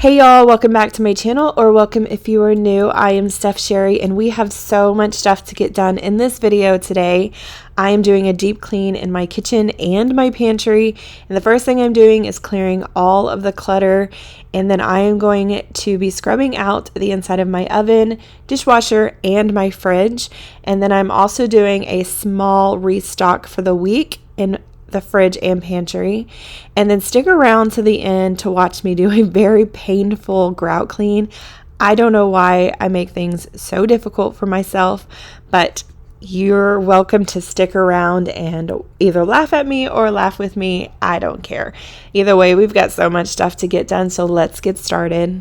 Hey y'all, welcome back to my channel, or welcome if you are new. I am Steph Sherry and we have so much stuff to get done in this video today. I am doing a deep clean in my kitchen and my pantry, and the first thing I'm doing is clearing all of the clutter, and then I am going to be scrubbing out the inside of my oven, dishwasher, and my fridge. And then I'm also doing a small restock for the week in the fridge and pantry. And then stick around to the end to watch me do a very painful grout clean. I don't know why I make things so difficult for myself, but you're welcome to stick around and either laugh at me or laugh with me. I don't care. Either way, we've got so much stuff to get done, so let's get started.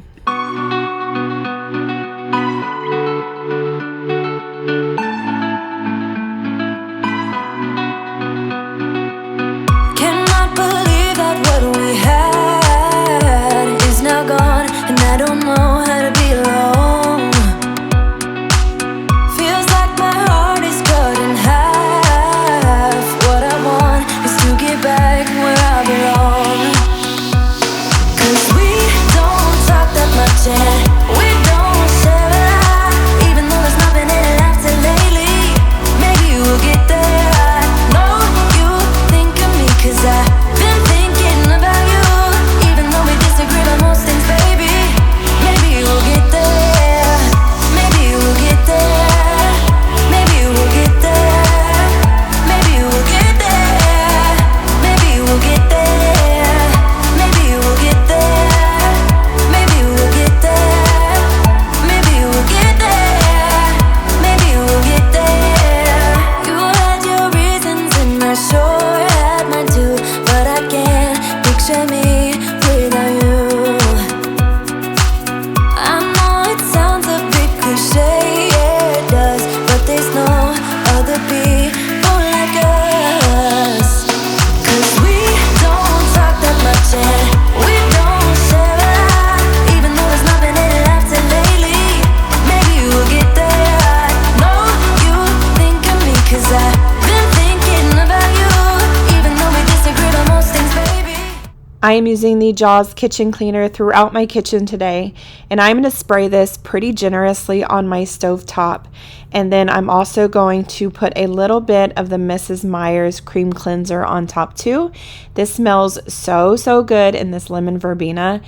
I am using the Jaws kitchen cleaner throughout my kitchen today, and I'm going to spray this pretty generously on my stovetop. And then I'm also going to put a little bit of the Mrs. Meyer's cream cleanser on top too. This smells so good in this lemon verbena.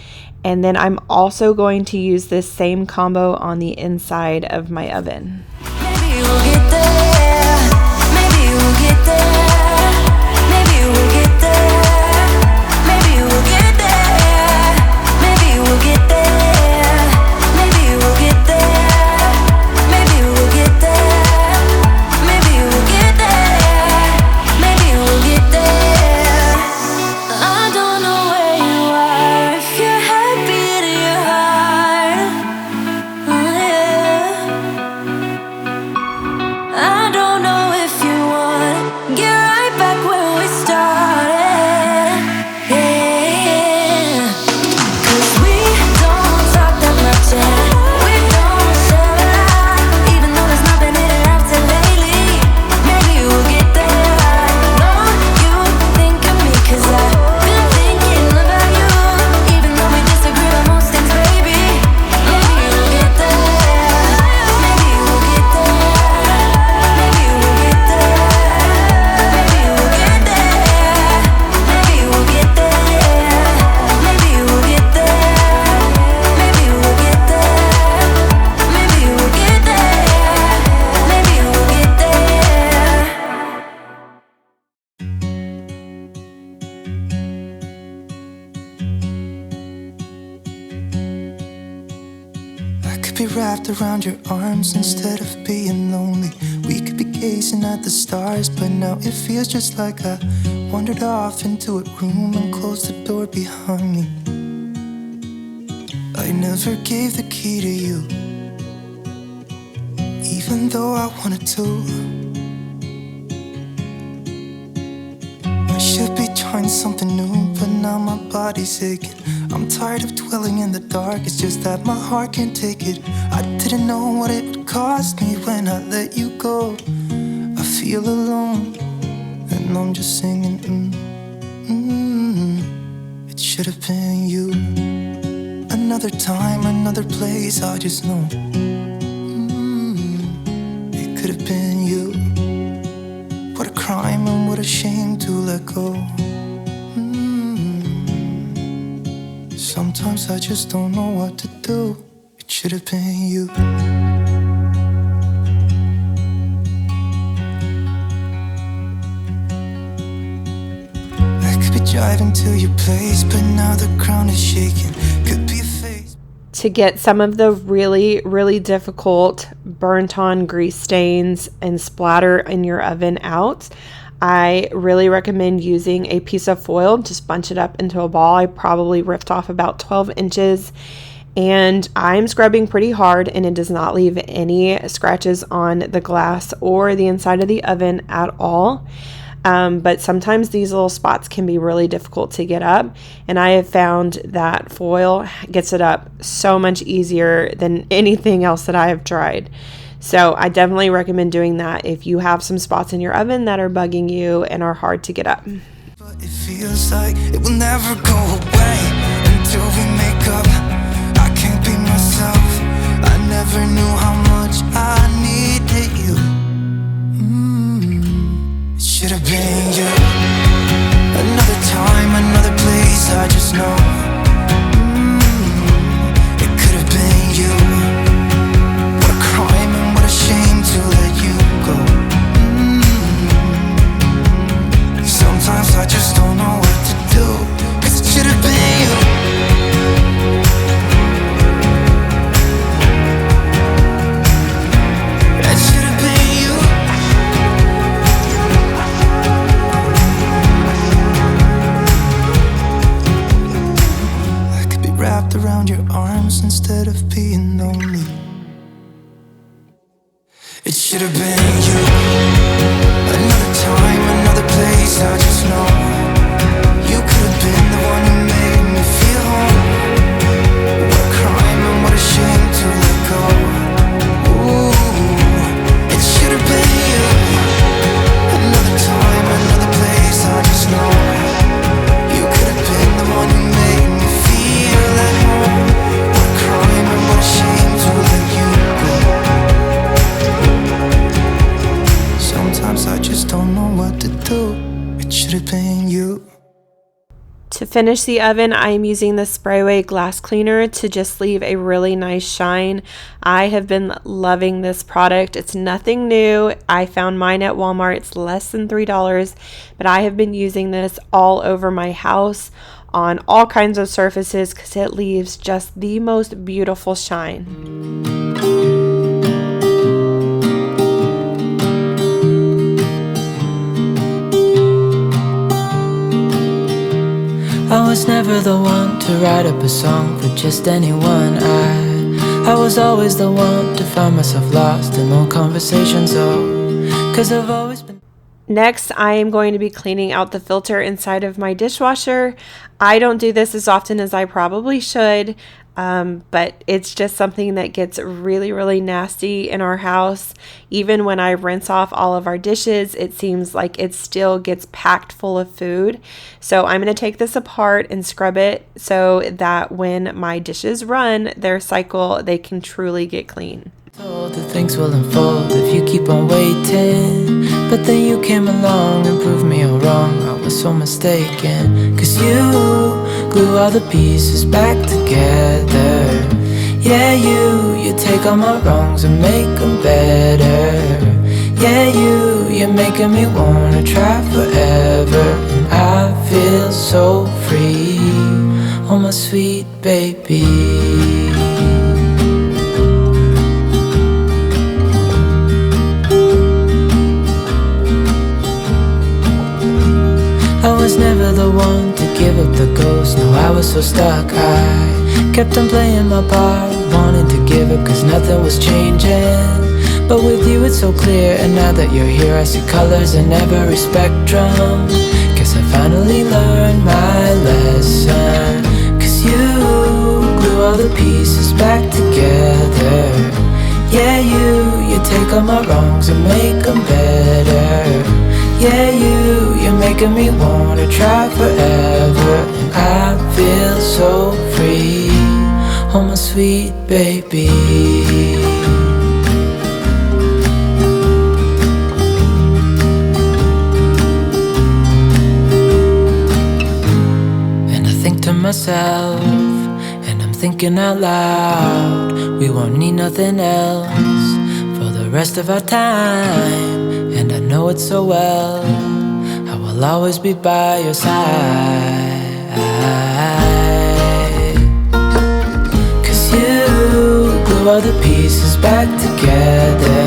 And then I'm also going to use this same combo on the inside of my oven. Maybe we'll get there. Maybe we'll get there. Maybe we'll get there. Wrapped around your arms instead of being lonely. We could be gazing at the stars, but now it feels just like I wandered off into a room and closed the door behind me. I never gave the key to you, even though I wanted to. I should be trying something new, but now my body's aching. I'm tired of dwelling in the dark, it's just that my heart can't take it. I didn't know what it would cost me when I let you go. I feel alone, and I'm just singing, It should have been you. And Another time, another place, I just know it could have been you. What a crime and what a shame to let go. Sometimes I just don't know what to do. It should have been you. I could be driving to your place, but now the ground is shaking. Could be a face. To get some of the really, really difficult burnt on grease stains and splatter in your oven out, I really recommend using a piece of foil. Just bunch it up into a ball. I probably ripped off about 12 inches, and I'm scrubbing pretty hard, and it does not leave any scratches on the glass or the inside of the oven at all. But sometimes these little spots can be really difficult to get up, and I have found that foil gets it up so much easier than anything else that I have tried. So I definitely recommend doing that if you have some spots in your oven that are bugging you and are hard to get up. But it feels like it will never go away until we make up. I can't be myself. I never knew how much I needed you. It should have been you. Another time, another place, I just know it could have been you. Shame to let you go. Sometimes I just don't know what to do, 'cause it should have been you. It should have been you. I could be wrapped around your arms instead of being lonely. It should have been you. Another time, another place, I just know you could have been the one who made me feel home. What a crime and what a shame to let go. Ooh, it should have been you. Another time, another place, I just know you could have been the one who made me feel at home. What a crime and what a shame to let you go. Sometimes I just don't know what to do. It should have been you. To finish the oven, I am using the Sprayway glass cleaner to just leave a really nice shine. I have been loving this product. It's nothing new. I found mine at Walmart. It's less than $3, but I have been using this all over my house on all kinds of surfaces because it leaves just the most beautiful shine. I was never the one to write up a song for just anyone. I was always the one to find myself lost in long conversations. Oh, 'cause I've always been. Next, I am going to be cleaning out the filter inside of my dishwasher. I don't do this as often as I probably should, but it's just something that gets really, really nasty in our house. Even when I rinse off all of our dishes, it seems like it still gets packed full of food. So I'm going to take this apart and scrub it so that when my dishes run their cycle, they can truly get clean. Told that things will unfold if you keep on waiting, but then you came along and proved me all wrong. I was so mistaken, 'cause you glue all the pieces back together. Yeah, you take all my wrongs and make them better. Yeah, you're making me wanna try forever, and I feel so free. Oh, my sweet baby. I was never the one to give up the ghost. No, I was so stuck. I kept on playing my part, wanting to give up 'cause nothing was changing. But with you it's so clear, and now that you're here I see colors in every spectrum. Guess I finally learned my lesson, 'cause you glue all the pieces back together. Yeah, you take all my wrongs and make them better. Yeah, you're making me wanna try forever, and I feel so free. oh my sweet baby. And I think to myself, and I'm thinking out loud, we won't need nothing else for the rest of our time. And I know it so well, I will always be by your side. 'Cause you glue all the pieces back together.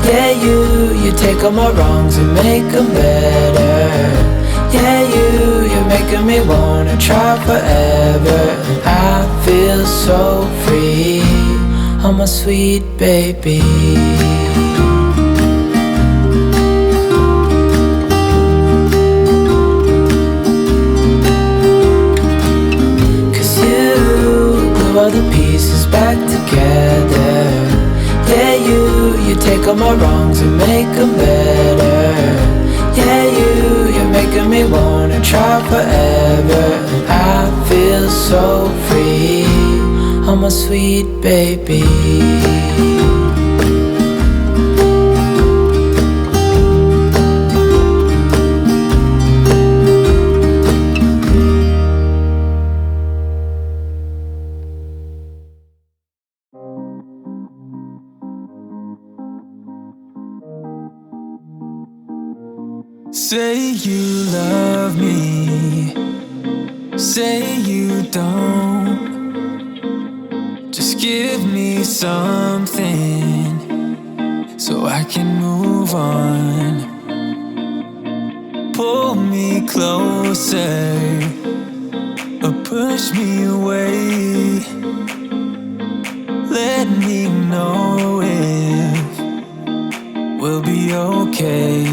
Yeah, you take all my wrongs and make them better. Yeah, you're making me wanna try forever. And I feel so free, oh my sweet baby. All the pieces back together. Yeah, you take all my wrongs and make them better. Yeah, you're making me wanna try forever. And I feel so free, oh my sweet baby. Say you love me, say you don't. Just give me something so I can move on. Pull me closer or push me away. Let me know if we'll be okay.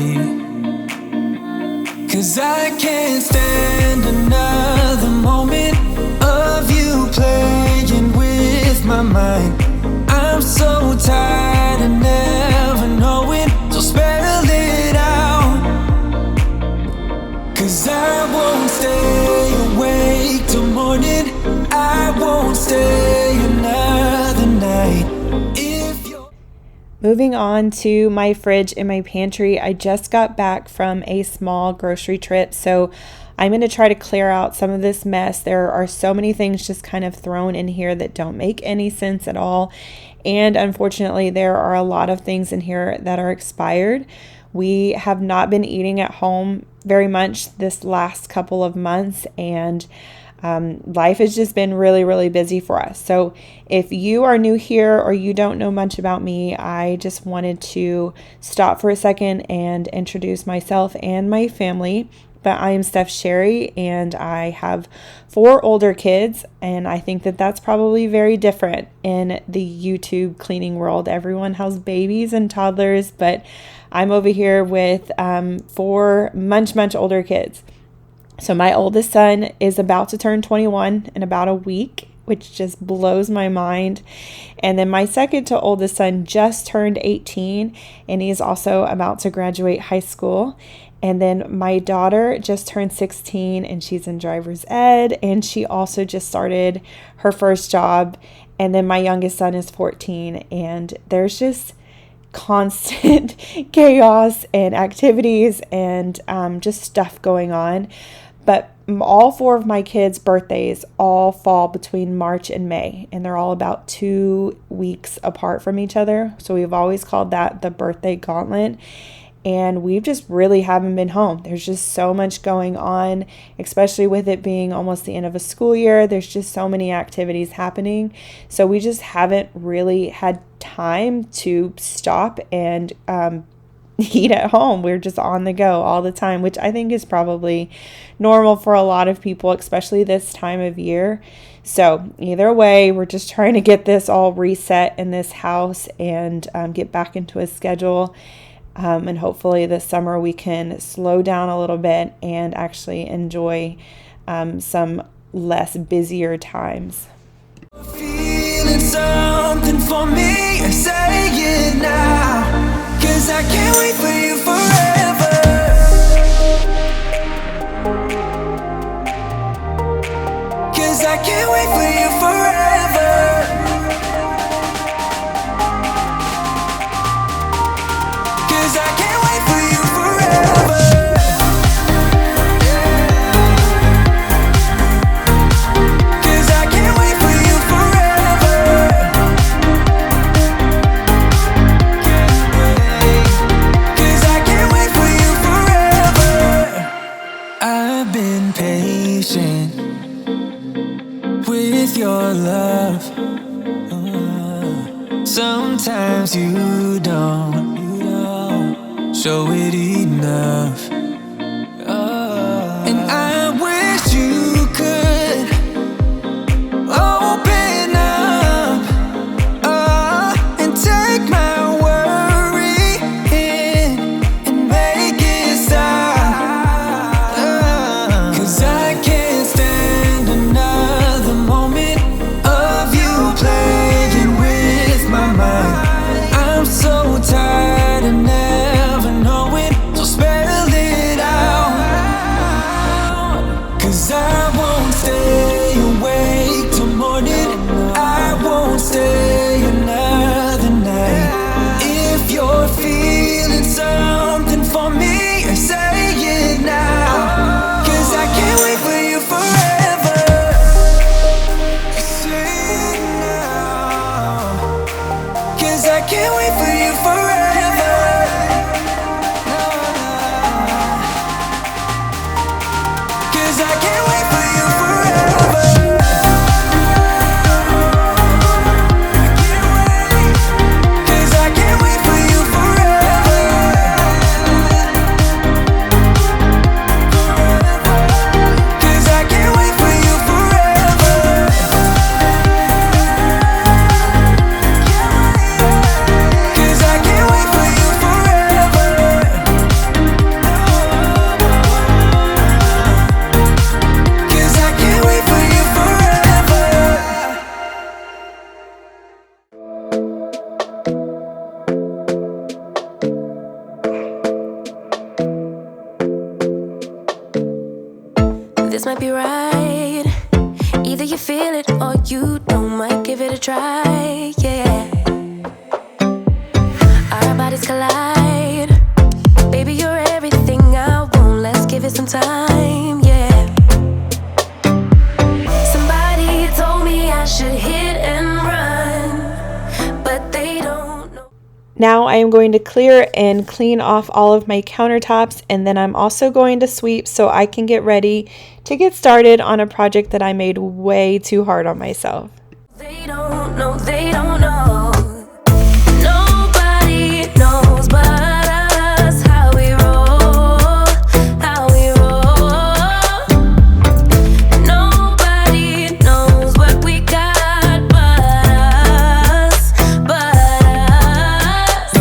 'Cause I can't stand another moment of you playing with my mind. I'm so tired of never knowing, so spell it out. 'Cause I won't stay awake till morning, I won't stay another night. Moving on to my fridge and my pantry, I just got back from a small grocery trip, so I'm going to try to clear out some of this mess. There are so many things just kind of thrown in here that don't make any sense at all, and unfortunately there are a lot of things in here that are expired. We have not been eating at home very much this last couple of months, and life has just been really, really busy for us. So if you are new here or you don't know much about me, I just wanted to stop for a second and introduce myself and my family. But I am Steph Sherry, and I have 4 older kids, and I think that that's probably very different in the YouTube cleaning world. Everyone has babies and toddlers, but I'm over here with 4 much older kids. So my oldest son is about to turn 21 in about a week, which just blows my mind. And then my second to oldest son just turned 18, and he's also about to graduate high school. And then my daughter just turned 16, and she's in driver's ed, and she also just started her first job. And then my youngest son is 14, and there's just constant chaos and activities and just stuff going on. But all 4 of my kids' birthdays all fall between March and May, and they're all about 2 weeks apart from each other. So we've always called that the birthday gauntlet. And we've just really haven't been home. There's just so much going on, especially with it being almost the end of a school year. There's just so many activities happening. So we just haven't really had time to stop and eat at home. We're just on the go all the time, which I think is probably normal for a lot of people, especially this time of year. So either way, we're just trying to get this all reset in this house and get back into a schedule. And hopefully this summer we can slow down a little bit and actually enjoy some less busier times. Feeling something for me, say it now, 'cause I can't wait for you forever. 'Cause I can't wait for you forever. sometimes you don't show it enough. And I wish you could open up and take my worry in and make it stop. 'Cause I can't stand another moment of you playing with my mind. I'm so tired of never knowing, so spell it out. 'Cause I won't stay awake till morning, I won't stay another night. If you're feeling something for me, say it now. 'Cause I can't wait for you forever. Say it now. 'Cause I can't wait for you forever. 'Cause I can't wait for you forever. Cause I can't wait for you forever. Cause I can't wait for you forever. Cause I can't wait for you forever. Cause I can't wait for you forever. This might be right. Either you feel it or you don't. Might give it a try, yeah. Our bodies collide. Baby, you're everything I want. Let's give it some time, yeah. Somebody told me I should hit and run, but they don't know. Now I am going to clear and clean off all of my countertops, and then I'm also going to sweep so I can get ready to get started on a project that I made way too hard on myself. They don't know, they don't know. Nobody knows but us how we roll, how we roll. Nobody knows what we got but us, but us.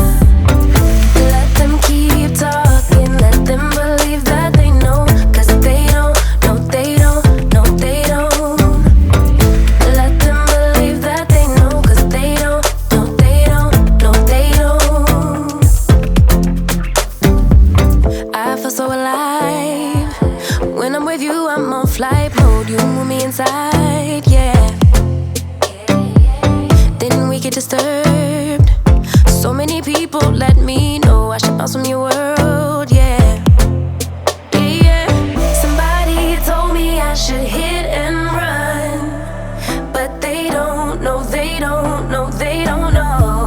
Let them keep talking, let them believe that they know, 'cause they don't, no they don't, no they don't. Let them believe that they know, 'cause they don't, no they don't, no they don't. I feel so alive. When I'm with you, I'm on flight mode. You move me inside, yeah. Then we get disturbed. So many people let me know I should bounce from your world, yeah. Yeah, yeah. Somebody told me I should hit and run, but they don't know, they don't know, they don't know.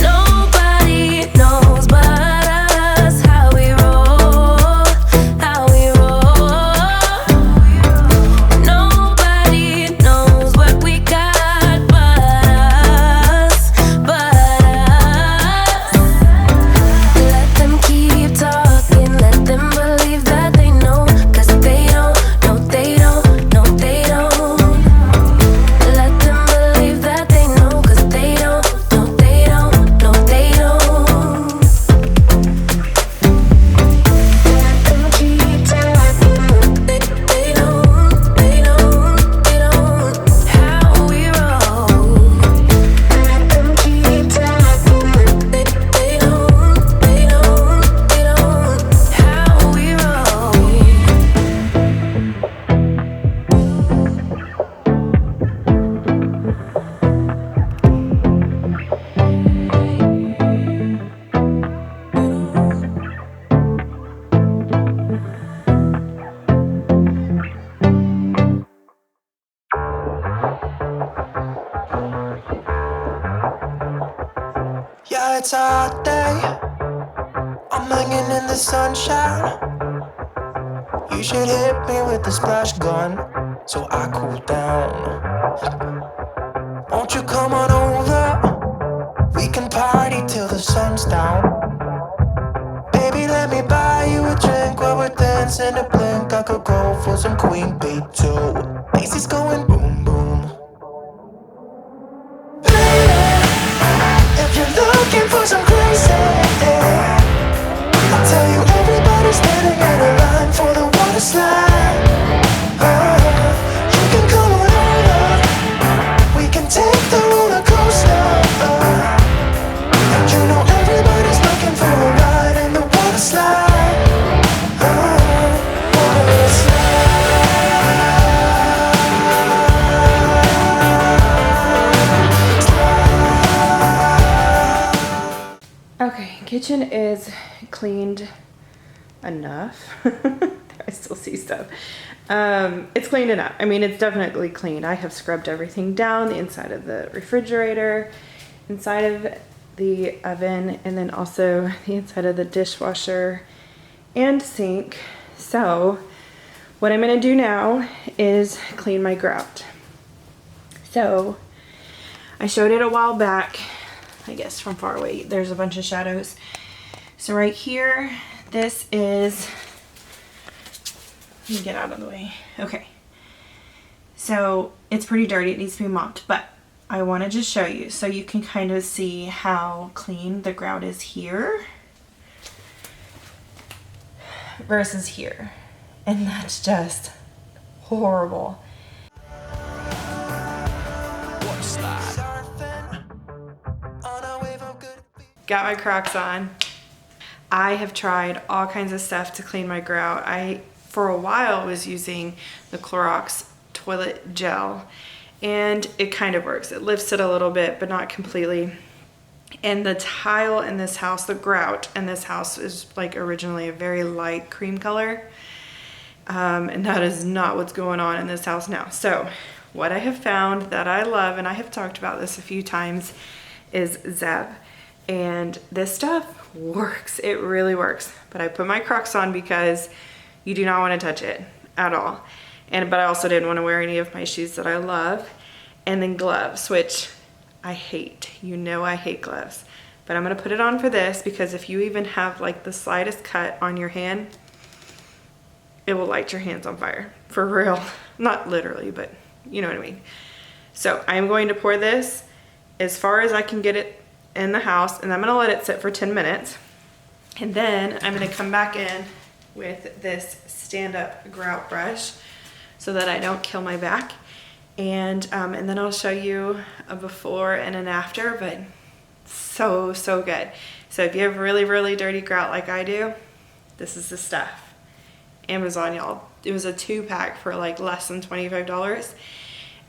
Nobody knows but us how we roll, how we roll. Nobody knows what we got but us, but us. Let them keep talking, let them believe that they know, 'cause they don't, no they don't, no they don't. Let them believe that they know, 'cause they don't, no they don't, no they don't. Let them keep talking, they don't, they don't, they don't. How we roll. Let them keep talking, they don't, they don't, they don't. How we roll. Yeah, it's a hot day. I'm hanging in the sunshine. You should hit me with the splash gun so I cool down. Won't you come on over? We can party till the sun's down. Baby, let me buy you a drink while we're dancing a blink. I could go for some Queen Bee too. Macy's going boom boom. Baby, if you're looking for some crazy, I'll tell you everybody's standing in a line for the water slide. You can come on over, we can take the roller coaster. And you know everybody's looking for a ride in the water slide. Water slide. Okay, kitchen is cleaned enough. I still see stuff. It's cleaned enough. I mean, it's definitely clean. I have scrubbed everything down, the inside of the refrigerator, inside of the oven, and then also the inside of the dishwasher and sink. So what I'm going to do now is clean my grout. So I showed it a while back, I guess from far away. There's a bunch of shadows. So right here, this is, let me get out of the way. Okay. So it's pretty dirty. It needs to be mopped, but I want to just show you so you can kind of see how clean the grout is here versus here. And that's just horrible. Got my Crocs on. I have tried all kinds of stuff to clean my grout. I, for a while, was using the Clorox toilet gel, and it kind of works. It lifts it a little bit, but not completely. And the tile in this house, the grout in this house, is like originally a very light cream color. And that is not what's going on in this house now. So what I have found that I love, and I have talked about this a few times, is Zeb. And this stuff works. It really works. But I put my Crocs on because you do not want to touch it at all. But I also didn't want to wear any of my shoes that I love. And then gloves, which I hate. You know I hate gloves. But I'm going to put it on for this because if you even have like the slightest cut on your hand, it will light your hands on fire. For real. Not literally, but you know what I mean. So I'm going to pour this as far as I can get it in the house, and I'm going to let it sit for 10 minutes. And then I'm going to come back in with this stand-up grout brush so that I don't kill my back. And then I'll show you a before and an after, but so good. So if you have really, really dirty grout like I do, this is the stuff. Amazon, y'all. It was a 2-pack for like less than $25,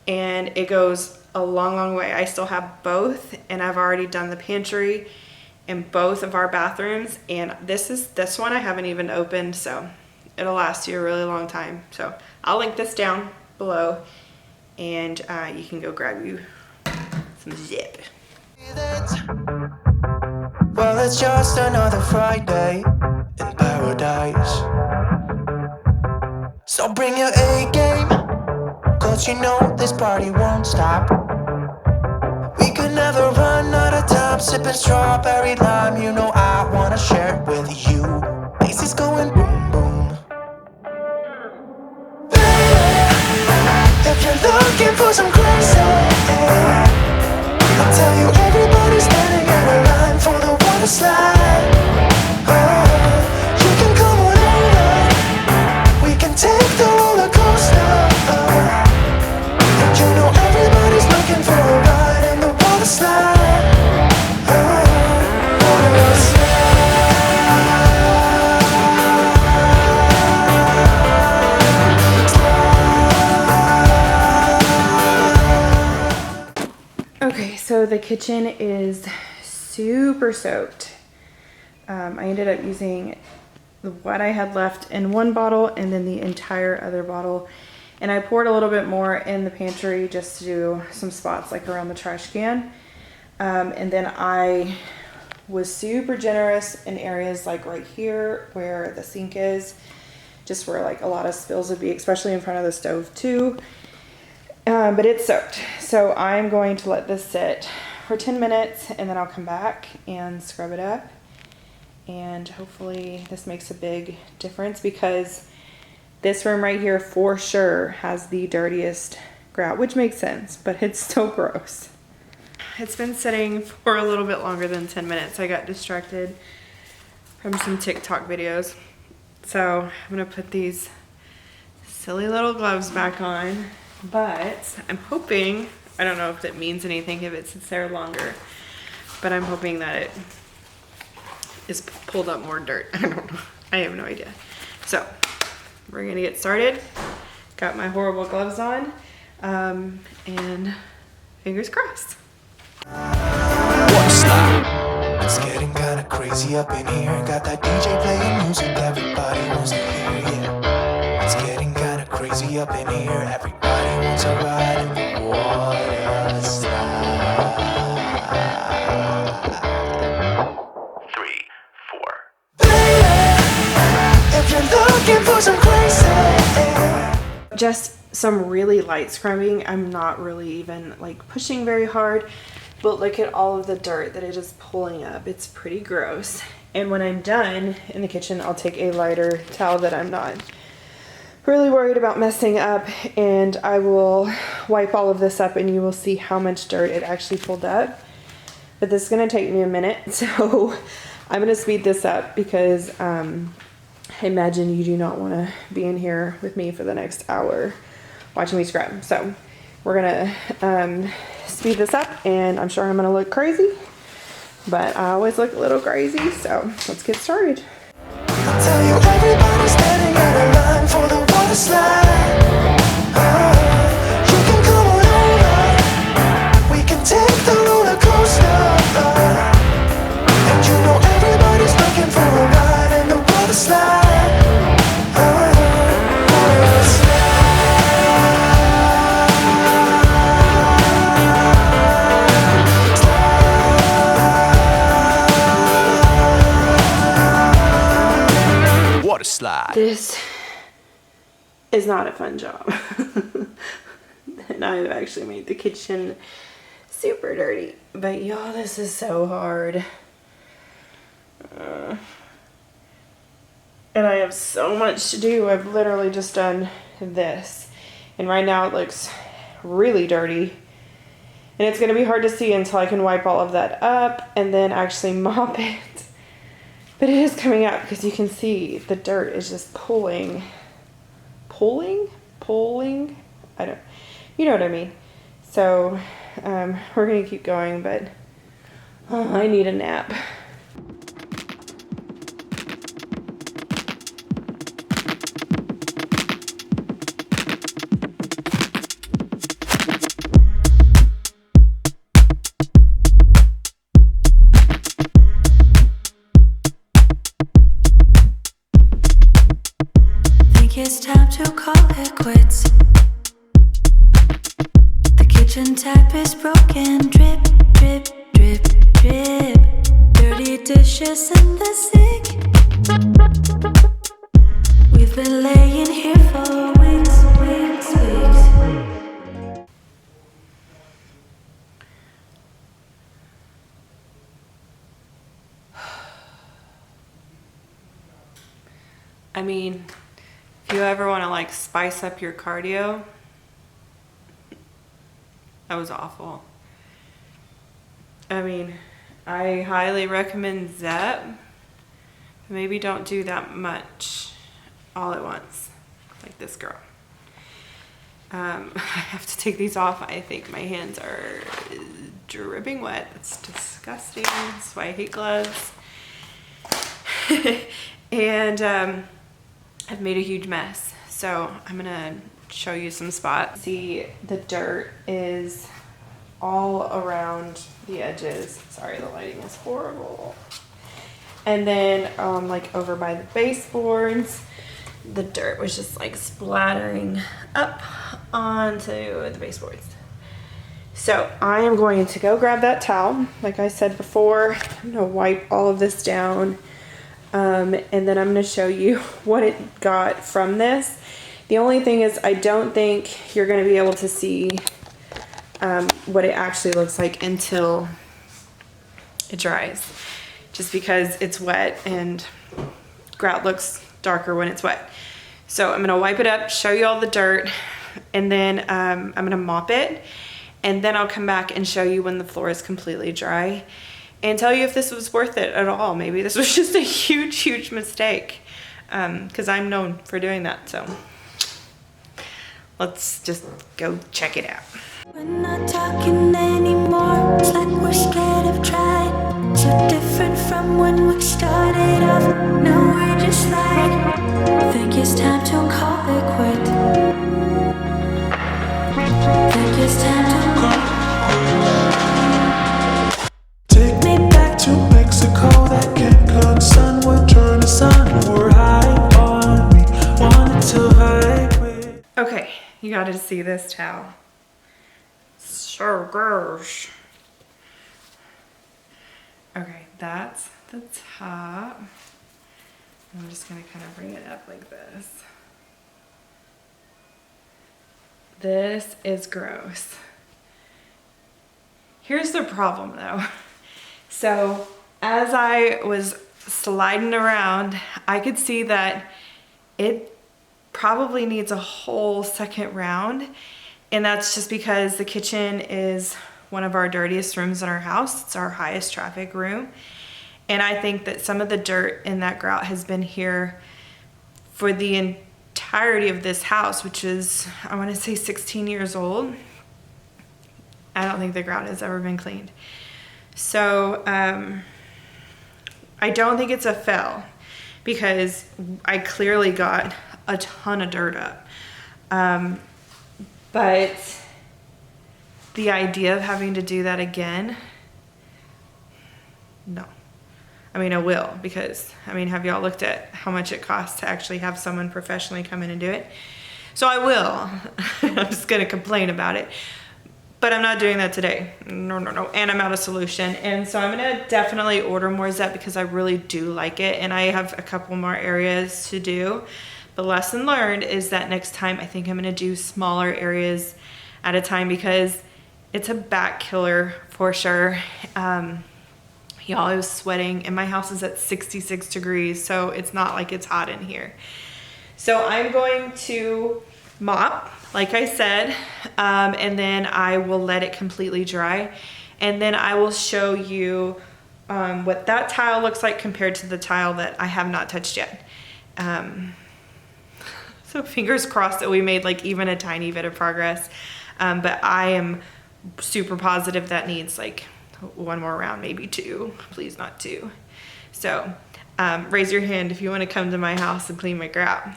and it goes a long way. I still have both, and I've already done the pantry in both of our bathrooms, and this one I haven't even opened, so it'll last you a really long time. So I'll link this down below, and you can go grab you some Zip. Well, it's just another Friday in paradise. So bring your A game, cause you know this party won't stop. We could never run out of time, sipping strawberry lime. You know I wanna share it with you. Macy's going boom boom. Baby, if you're looking for some crazy, I'll tell you everybody's standing in a line for the water slide. You can come on over, we can take the roller coaster. And you know everybody's looking for a ride in the water slide. Water slide. Okay, so the kitchen is super soaked. I ended up using what I had left in one bottle and then the entire other bottle. And I poured a little bit more in the pantry just to do some spots like around the trash can. And then I was super generous in areas like right here where the sink is, just where like a lot of spills would be, especially in front of the stove too. But it's soaked. So I'm going to let this sit for 10 minutes and then I'll come back and scrub it up. And hopefully this makes a big difference, because this room right here for sure has the dirtiest grout, which makes sense, but it's still gross. It's been sitting for a little bit longer than 10 minutes. I got distracted from some TikTok videos. So I'm gonna put these silly little gloves back on, but I'm hoping, I don't know if that means anything if it sits there longer, but I'm hoping that it is pulled up more dirt. I don't know. I have no idea. So we're gonna get started. Got my horrible gloves on, and fingers crossed. What's that? It's getting kinda crazy up in here. Got that DJ playing music everybody wants to hear, yeah. It's getting kinda crazy up in here. Everybody wants a ride in the water slide. 3, 4. Baby, if you're looking for some crazy, Just some really light scrubbing. I'm not really even like pushing very hard, but look at all of the dirt that it is pulling up. It's pretty gross. And when I'm done in the kitchen, I'll take a lighter towel that I'm not really worried about messing up, and I will wipe all of this up, and you will see how much dirt it actually pulled up. But this is gonna take me a minute, so I'm gonna speed this up, because I imagine you do not wanna be in here with me for the next hour watching me scrub. So we're gonna speed this up, and I'm sure I'm gonna look crazy, but I always look a little crazy, so let's get started. I'll tell you, everybody's standing in a line for the water slide. You can come on over. We can take the roller coaster. And you know everybody's looking for a ride in the water slide. Water slide. Water slide. This is not a fun job. And I've actually made the kitchen super dirty. But y'all, this is so hard. And I have so much to do. I've literally just done this. And right now it looks really dirty. And it's going to be hard to see until I can wipe all of that up and then actually mop it. But it is coming out, because you can see the dirt is just pulling. I don't, you know what I mean. So we're gonna keep going, but I need a nap. It's time to call it quits. The kitchen tap is broken. Drip, drip, drip, drip. Dirty dishes in the sink. We've been laying here for weeks, weeks, weeks. I mean, if you ever want to like spice up your cardio, that was awful. I mean, I highly recommend Zep. Maybe don't do that much all at once, like this girl. I have to take these off. I think my hands are dripping wet. It's disgusting. That's why I hate gloves. And I've made a huge mess. So I'm gonna show you some spots. See, the dirt is all around the edges. Sorry, the lighting is horrible. And then like over by the baseboards, the dirt was just like splattering up onto the baseboards. So I am going to go grab that towel. Like I said before, I'm gonna wipe all of this down. And then I'm gonna show you what it got from this. The only thing is I don't think you're gonna be able to see what it actually looks like until it dries, just because it's wet and grout looks darker when it's wet. So I'm gonna wipe it up, show you all the dirt, and then I'm gonna mop it, and then I'll come back and show you when the floor is completely dry and tell you if this was worth it at all. Maybe this was just a huge mistake, because I'm known for doing that. So let's just go check it out. We're not talking anymore. It's like we're scared of trying. So different from when we started off. No, we're just like, think it's time to call it quit. Think it's time to Take me back to Mexico. That Cancun sun would turn the sun. We're high on me. Wanted to hide with. Okay, you gotta see this towel. So gross. Okay, that's the top. I'm just gonna kind of bring it up like this. This is gross. Here's the problem though. So as I was sliding around, I could see that it probably needs a whole second round. And that's just because the kitchen is one of our dirtiest rooms in our house. It's our highest traffic room. And I think that some of the dirt in that grout has been here for the entirety of this house, which is, I want to say 16 years old. I don't think the grout has ever been cleaned. So I don't think it's a fail, because I clearly got a ton of dirt up. But the idea of having to do that again, no. I mean, I will, because, I mean, have y'all looked at how much it costs to actually have someone professionally come in and do it? So I will. I'm just gonna complain about it. But I'm not doing that today. No. And I'm out of solution. And so I'm gonna definitely order more Zep, because I really do like it. And I have a couple more areas to do. The lesson learned is that next time I think I'm gonna do smaller areas at a time, because it's a back killer for sure. Y'all, I was sweating, and my house is at 66 degrees, so it's not like it's hot in here. So I'm going to mop, like I said, and then I will let it completely dry. And then I will show you what that tile looks like compared to the tile that I have not touched yet. So fingers crossed that we made like even a tiny bit of progress. But I am super positive that needs like one more round, maybe two, please not two. So raise your hand if you want to come to my house and clean my grout.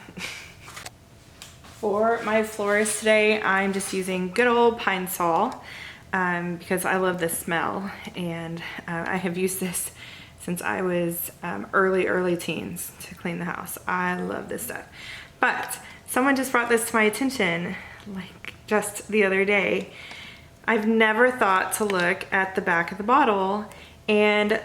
For my floors today, I'm just using good old Pine Sol, because I love the smell, and I have used this since I was early teens to clean the house. I love this stuff. But someone just brought this to my attention like just the other day. I've never thought to look at the back of the bottle, and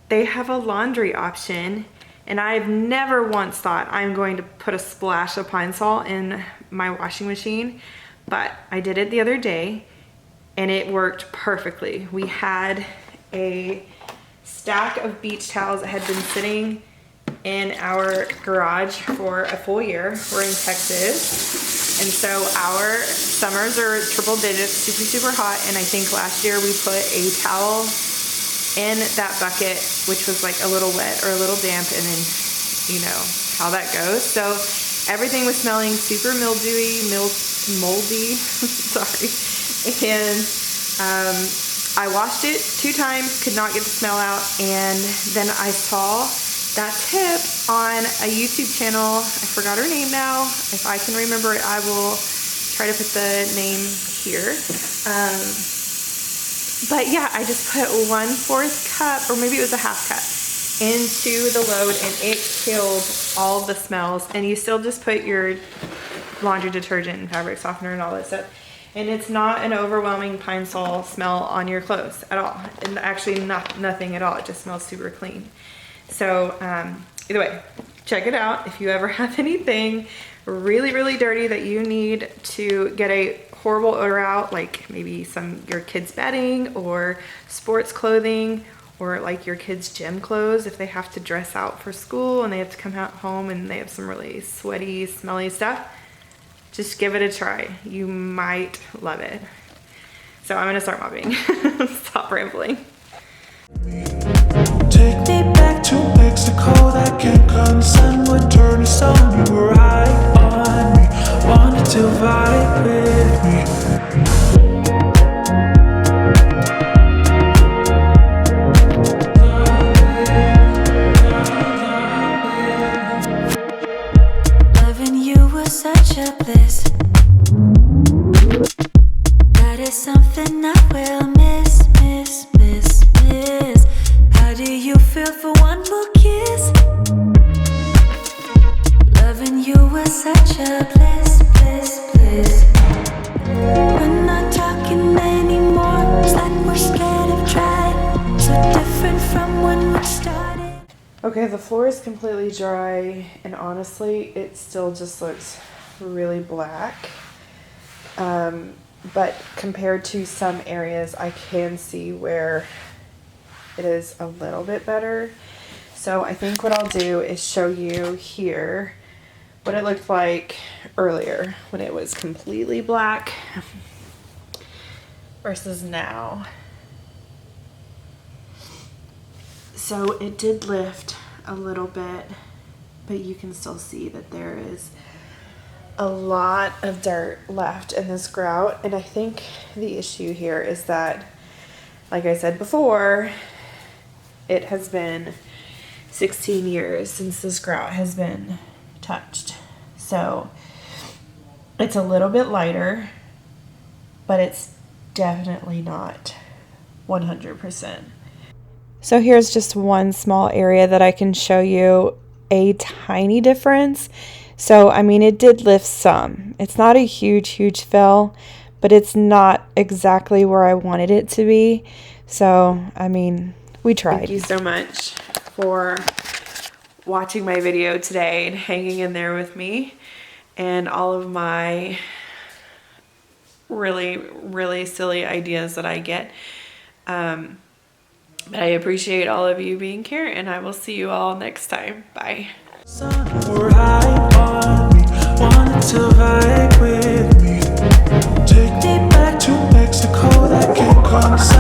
they have a laundry option, and I've never once thought I'm going to put a splash of Pine Sol in my washing machine, but I did it the other day and it worked perfectly. We had a stack of beach towels that had been sitting in our garage for a full year. We're in Texas, and so our summers are triple digits, super hot, and I think last year we put a towel in that bucket, which was like a little wet or a little damp, and then you know how that goes. So everything was smelling super mildewy, moldy, sorry. And I washed it 2 times, could not get the smell out, and then I saw that tip on a YouTube channel. I forgot her name now. If I can remember it, I will try to put the name here. But yeah, I just put 1/4 cup, or maybe it was a half cup, into the load, and it killed all the smells. And you still just put your laundry detergent and fabric softener and all that stuff, and it's not an overwhelming Pine Sol smell on your clothes at all, and actually nothing at all. It just smells super clean. So either way, check it out. If you ever have anything really dirty that you need to get a horrible odor out, like maybe your kids' bedding or sports clothing, or like your kids' gym clothes if they have to dress out for school and they have to come out home and they have some really sweaty, smelly stuff, just give it a try. You might love it. So I'm gonna start mopping. Stop rambling. Take me back to Mexico, that Cancun sun would turn us on. You were high on me, wanted to vibe with me. Loving you was such a bliss. That is something I will miss. How do you feel for one more kiss? Loving you was such a bliss. We're not talking anymore. It's like we're scared of trying. So different from when we started. Okay, the floor is completely dry, and honestly, it still just looks really black. But compared to some areas, I can see where it is a little bit better. So I think what I'll do is show you here what it looked like earlier when it was completely black versus now. So it did lift a little bit, but you can still see that there is a lot of dirt left in this grout. And I think the issue here is that, like I said before, it has been 16 years since this grout has been touched. So it's a little bit lighter, but it's definitely not 100%. So here's just one small area that I can show you a tiny difference. So, I mean, it did lift some. It's not a huge fill, but it's not exactly where I wanted it to be. So, I mean, we tried. Thank you so much for watching my video today and hanging in there with me and all of my really silly ideas that I get. But I appreciate all of you being here, and I will see you all next time. Bye. Were high on me, wanted to vibe with me. Take me back to Mexico, that Cancun sun